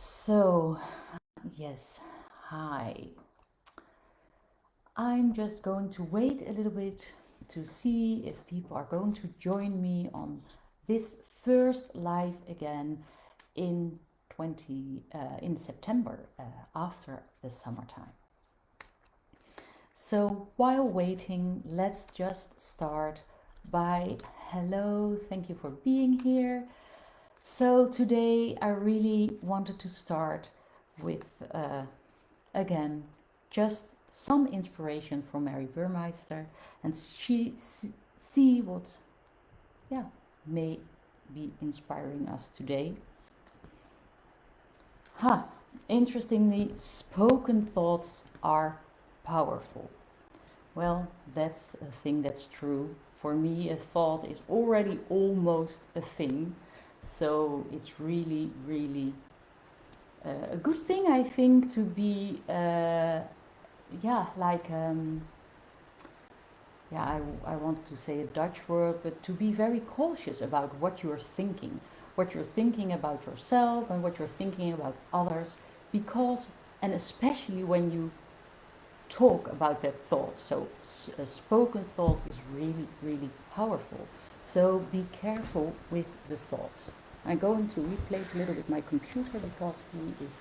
So, yes, hi. I'm just going to wait a little bit to see if people are going to join me on this first live again in 20 in September after the summertime. So, while waiting, let's just start by hello, thank you for being here. So, today I really wanted to start with again, just some inspiration from Mary Burmeister and see what, yeah, may be inspiring us today. Interestingly, spoken thoughts are powerful. Well, that's a thing that's true. For me, a thought is already almost a thing. So it's really, really a good thing, I think, to be yeah, like yeah, I wanted to say a Dutch word, but to be very cautious about what you're thinking about yourself and what you're thinking about others, because, and especially when you talk about that thought. So a spoken thought is really, really powerful. So be careful with the thoughts. I'm going to replace a little bit my computer because he is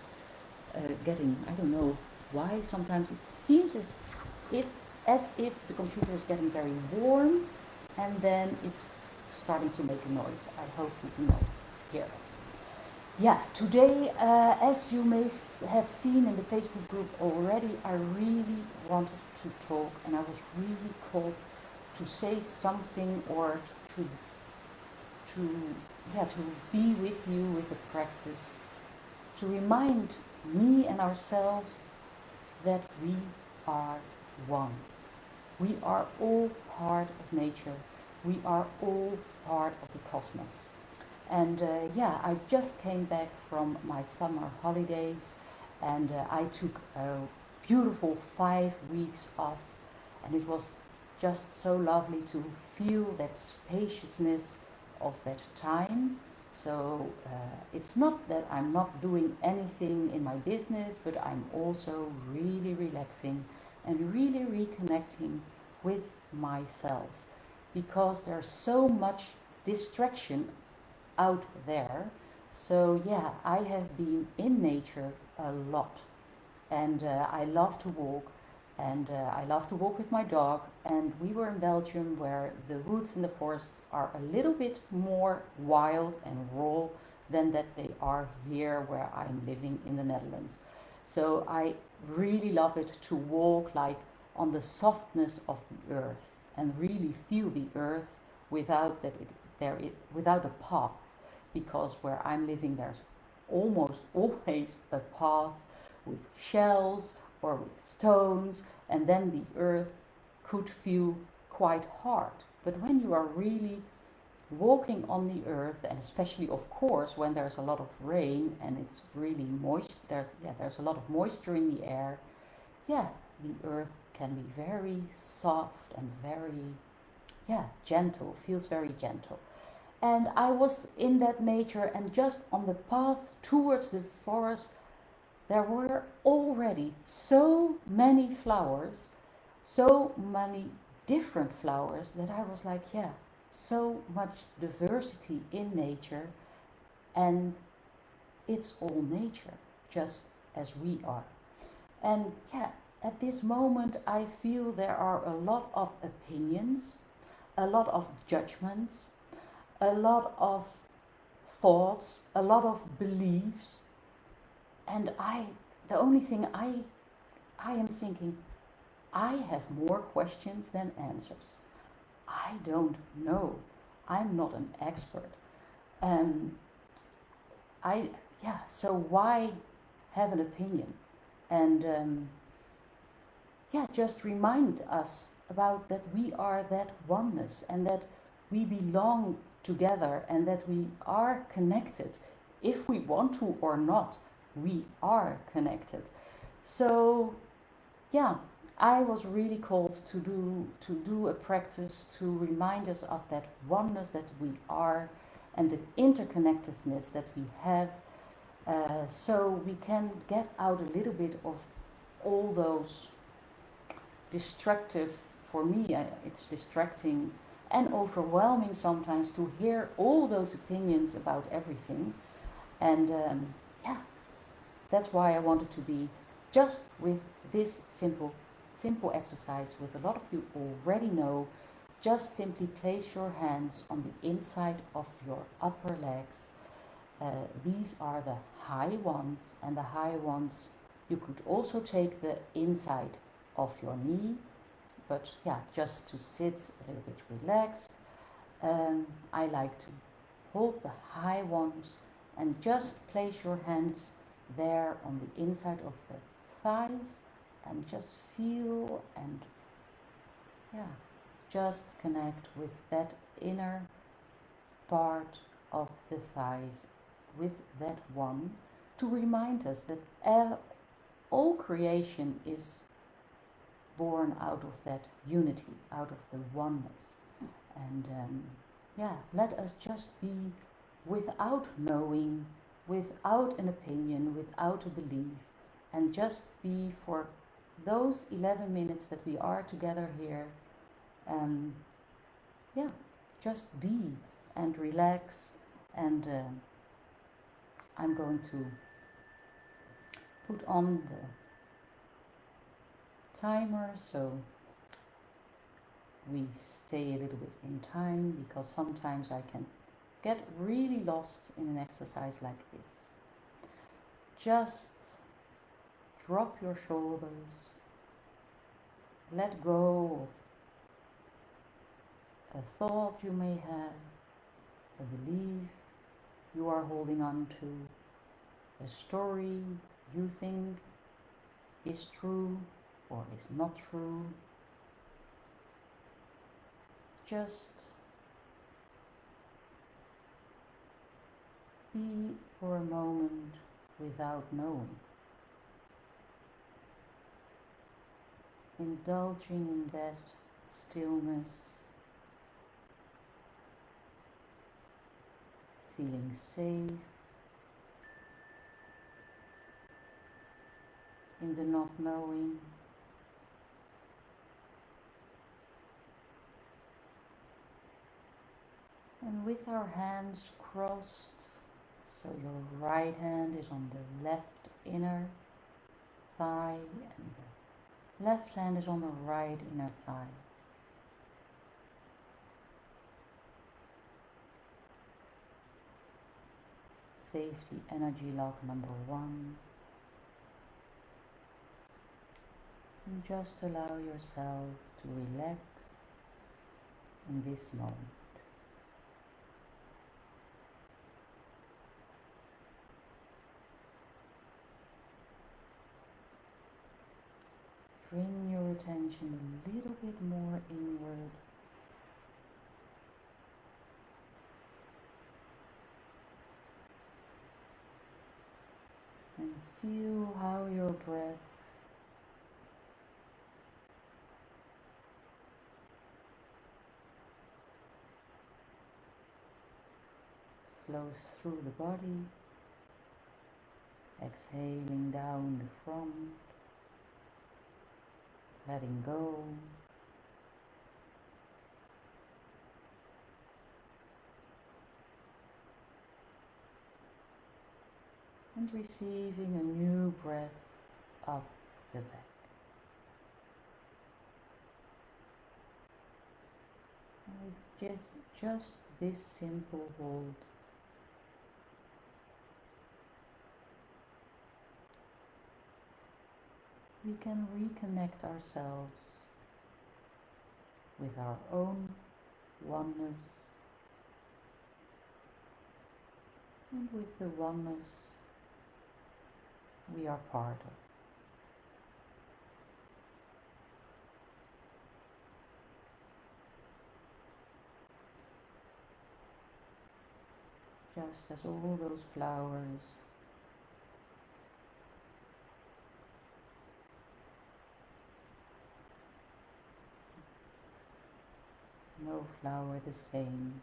getting, I don't know why, sometimes it seems if, as if the computer is getting very warm and then it's starting to make a noise. I hope you can hear it. Yeah, today, as you may have seen in the Facebook group already, I really wanted to talk and I was really called to say something or to yeah, to be with you with a practice, to remind me and ourselves that we are one. We are all part of nature. We are all part of the cosmos. And yeah, I just came back from my summer holidays and I took a beautiful 5 weeks off. And it was just so lovely to feel that spaciousness of that time. So it's not that I'm not doing anything in my business, but I'm also really relaxing and really reconnecting with myself because there's so much distraction out there. So yeah, I have been in nature a lot and I love to walk and I love to walk with my dog, and we were in Belgium where the woods and the forests are a little bit more wild and raw than that they are here where I'm living in the Netherlands. So I really love it to walk like on the softness of the earth and really feel the earth without that without a path, because where I'm living there's almost always a path with shells or with stones, and then the earth could feel quite hard. But when you are really walking on the earth, and especially of course when there's a lot of rain and it's really moist, there's a lot of moisture in the air, yeah, the earth can be very soft and very, yeah, gentle, feels very gentle. And I was in that nature, and just on the path towards the forest, there were already so many flowers, so many different flowers, that I was like, yeah, so much diversity in nature, and it's all nature, just as we are. And yeah, at this moment, I feel there are a lot of opinions, a lot of judgments, a lot of thoughts, a lot of beliefs, and the only thing I am thinking, I have more questions than answers. I don't know. I'm not an expert. Um, I yeah. So why have an opinion? And yeah, just remind us about that we are that oneness and that we belong together and that we are connected. If we want to or not, we are connected. So yeah, I was really called to do a practice to remind us of that oneness that we are and the interconnectedness that we have, So we can get out a little bit of all those destructive, for me, it's distracting and overwhelming sometimes to hear all those opinions about everything. And yeah, that's why I wanted to be just with this simple exercise, with a lot of you already know. Just simply place your hands on the inside of your upper legs. These are the high ones, and the high ones, you could also take the inside of your knee, but yeah, just to sit a little bit relaxed. I like to hold the high ones and just place your hands there on the inside of the thighs and just feel and yeah, just connect with that inner part of the thighs, with that one, to remind us that all creation is born out of that unity, out of the oneness. And yeah, let us just be without knowing, without an opinion, without a belief, and just be for those 11 minutes that we are together here. Yeah, just be and relax. And I'm going to put on the timer so we stay a little bit in time, because sometimes I can get really lost in an exercise like this. Just drop your shoulders, let go of a thought you may have, a belief you are holding on to, a story you think is true or is not true. Just be for a moment without knowing, indulging in that stillness, feeling safe in the not knowing. And with our hands crossed, so your right hand is on the left inner thigh and the left hand is on the right inner thigh. Safety energy lock number 1. And just allow yourself to relax in this moment. Bring your attention a little bit more inward. And feel how your breath flows through the body, exhaling down the front, letting go. And receiving a new breath up the back. And with just this simple hold, we can reconnect ourselves with our own oneness and with the oneness we are part of. Just as all those flowers no flower the same.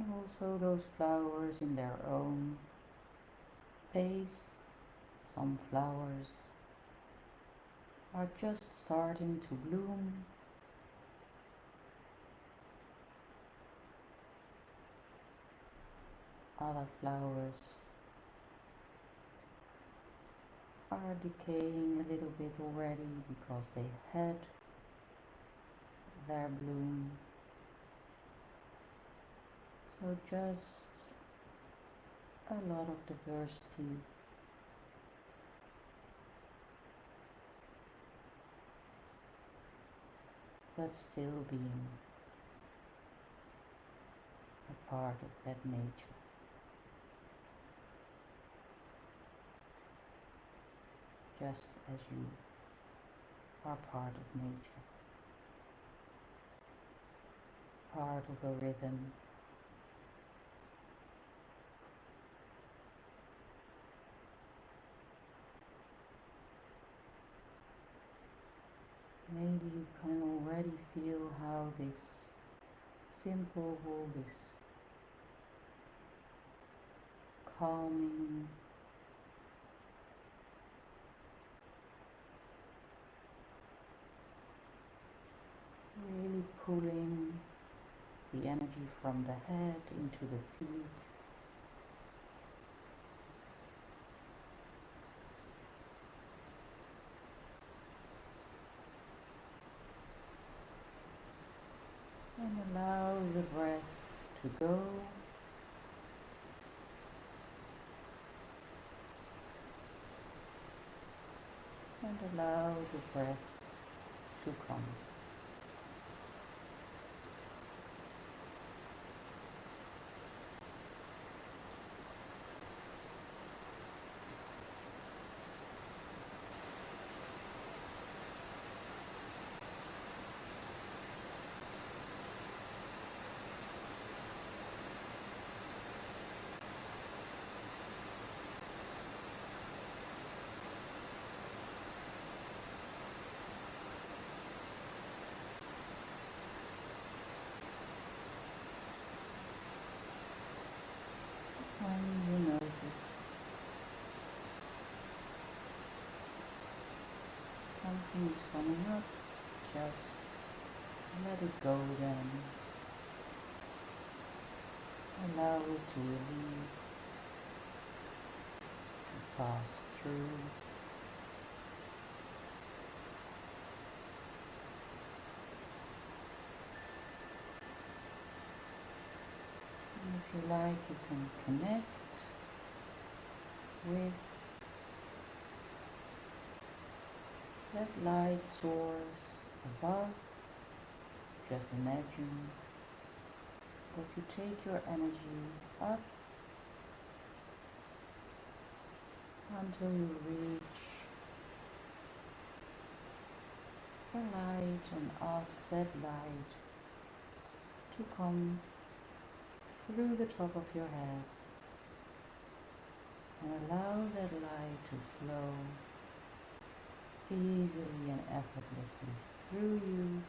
And also those flowers in their own pace. Some flowers are just starting to bloom. Other flowers are decaying a little bit already because they had their bloom. So just a lot of diversity. But still being a part of that nature. Just as you are part of nature. Part of a rhythm. Maybe you can already feel how this simple, this calming, really pulling the energy from the head into the feet. And allow the breath to go. And allow the breath to come. When you notice something is coming up, just let it go then. Allow it to release, to pass through. And if you like, you can connect with that light source above. Just imagine that you take your energy up until you reach the light and ask that light to come through the top of your head and allow that light to flow easily and effortlessly through you,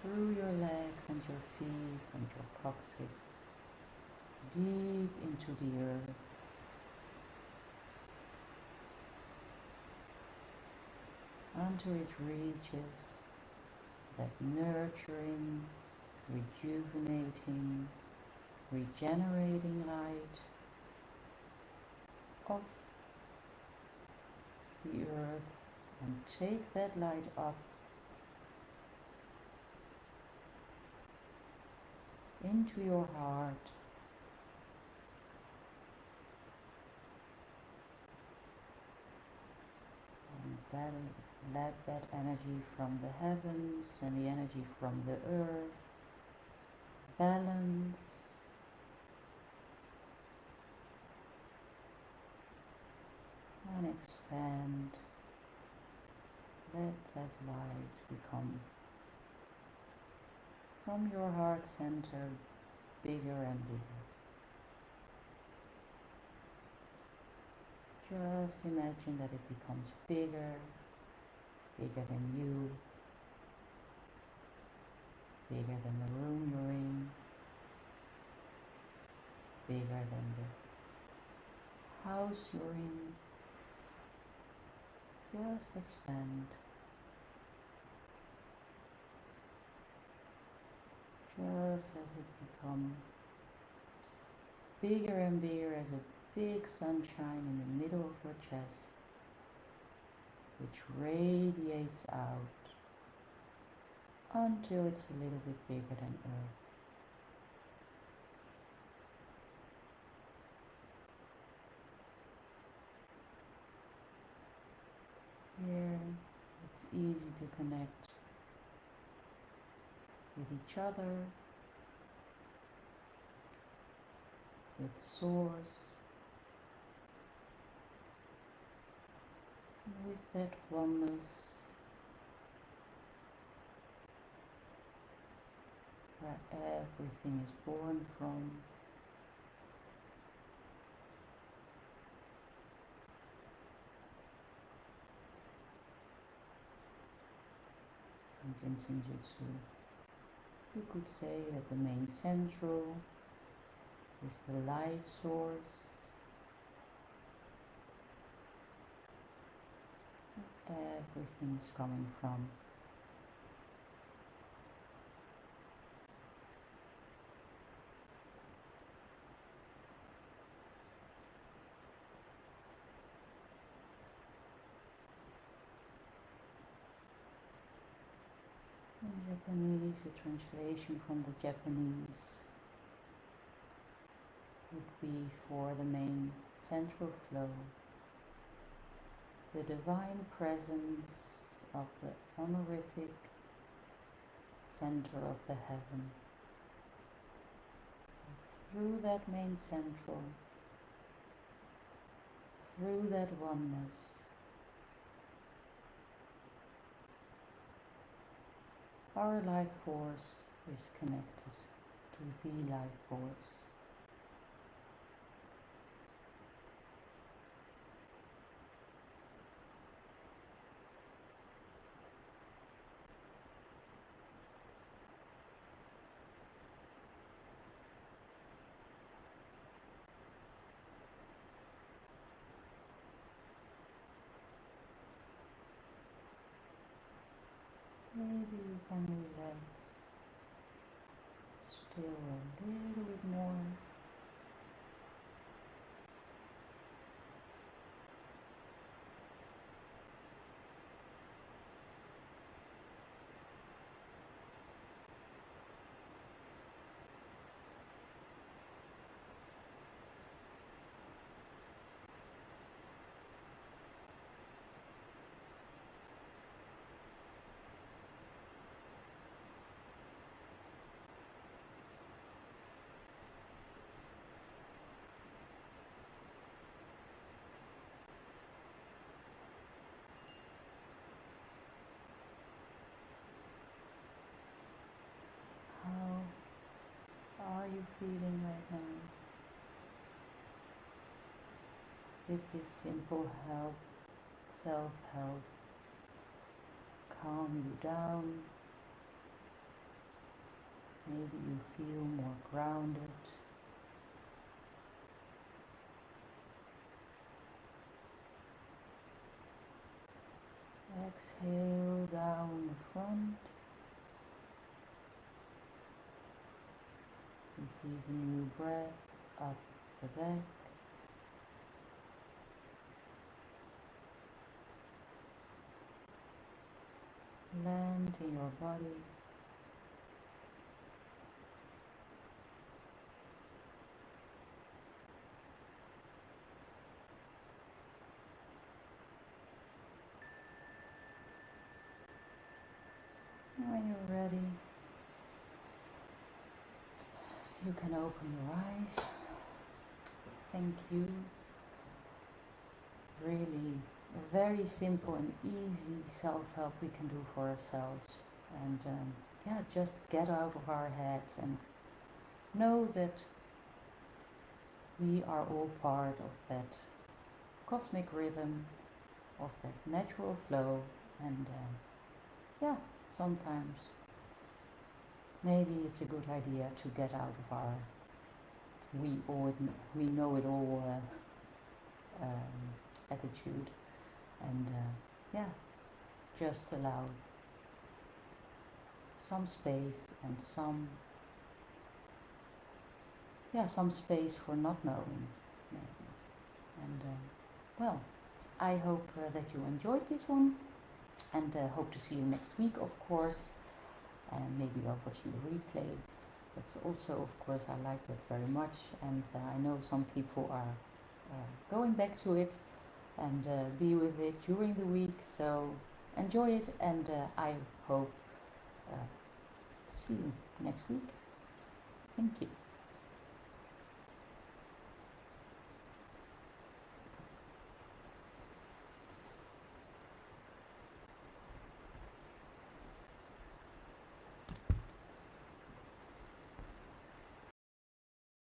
through your legs and your feet and your coccyx, deep into the earth. Until it reaches that nurturing, rejuvenating, regenerating light of the earth, and take that light up into your heart. And let that energy from the heavens and the energy from the earth balance and expand. Let that light become from your heart center bigger and bigger. Just imagine that it becomes bigger, bigger than you, bigger than the room you're in, bigger than the house you're in. Just expand. Just let it become bigger and bigger as a big sunshine in the middle of your chest, which radiates out until it's a little bit bigger than Earth. Here, it's easy to connect with each other, with Source, and with that oneness where everything is born from. In Shinjutsu, you could say that the main central is the life source. Everything is coming from. In Japanese, the translation from the Japanese would be for the main central flow, the divine presence of the honorific center of the heaven. Through that main central, through that oneness, our life force is connected to the life force. Maybe you can relax still a little bit more. How are you feeling right now? Did this simple help, self-help, calm you down? Maybe you feel more grounded. Exhale down the front. Receive a new breath up the back. Land in your body. When you're ready, you can open your eyes. Thank you. Really a very simple and easy self-help we can do for ourselves. And yeah, just get out of our heads and know that we are all part of that cosmic rhythm, of that natural flow. And yeah, sometimes maybe it's a good idea to get out of our we know it all attitude, and yeah, just allow some space and some space for not knowing, maybe. And well, I hope that you enjoyed this one, and hope to see you next week, of course. And maybe you're watching the replay. That's also, of course, I like that very much, and I know some people are going back to it and be with it during the week. So enjoy it, and I hope to see you next week. Thank you.